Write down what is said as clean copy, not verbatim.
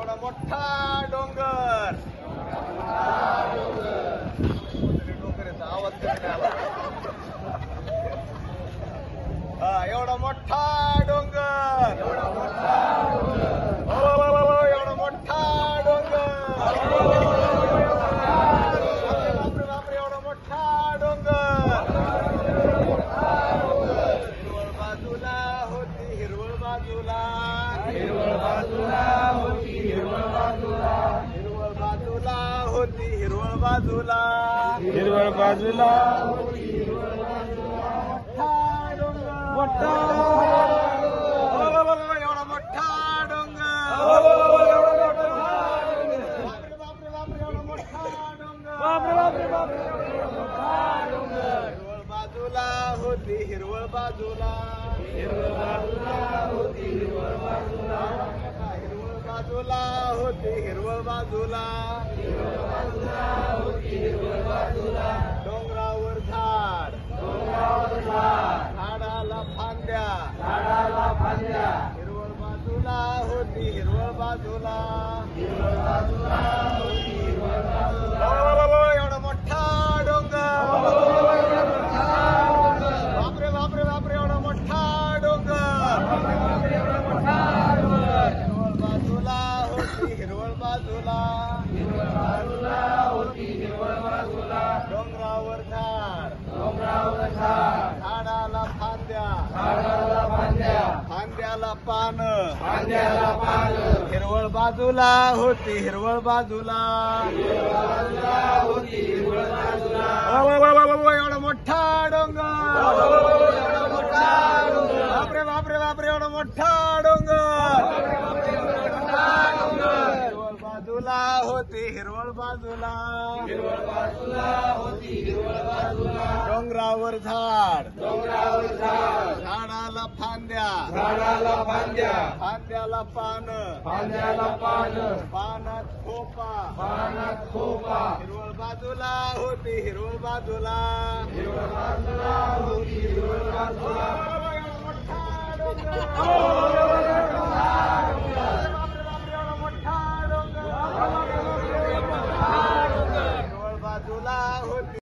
एवढा मोठा डोंगर डोंगर येतो आवाज कमी आला एवढा मोठा डोंगर एवढा मोठा डोंगर बापरे एवढा मोठा डोंगर हिरवळ बाजूला होती हिरवळ बाजूला हिरवळ बाजूला होती हिरवळ बाजूला हिरवळ बाजूला होती हिरवळ बाजूला हिरवळ बाजूला होती हिरवळ बाजूला मोठा डोंगर एवढा मोठा डोंगर बापरे एवढा मोठा डोंगर हिरवळ बाजूला होती हिरवळ बाजूला हिरवळ बाजूला होती हिरवळ बाजूला हिरवळ बाजूला होती हिरवळ बाजूला हिरवळ बाजूला होती हिरवळ बाजूला डोंगरावर झाड झाडाला फांद्या हिरवळ बाजूला होती हिरवळ बाजूला हिरवळ बाजूला होती हिरवळ बाजूला एवढा मोठा डोंगर बापरे एवढा मोठा डोंगर हिरवळ बाजूला होती हिरवळ बाजूला हिरवळ बाजूला होती हिरवळ बाजूला डोंगरावर झाड झाडाला फांद्या फांद्याला पान हिरवळ बाजूला होती हिरवळ बाजूला एवढा मोठा डोंगर बापरे एवढा मोठा डोंगर हिरवळ बाजूला होती हिरवळ बाजूला होती हिरवळ बाजूला डोंगरावर झाड झाडाला फांद्या फांद्याला पान पानात खोपा हिरवळ बाजूला होती हिरवळ बाजूला होती हिरवळ बाजूला मोठा डोंगर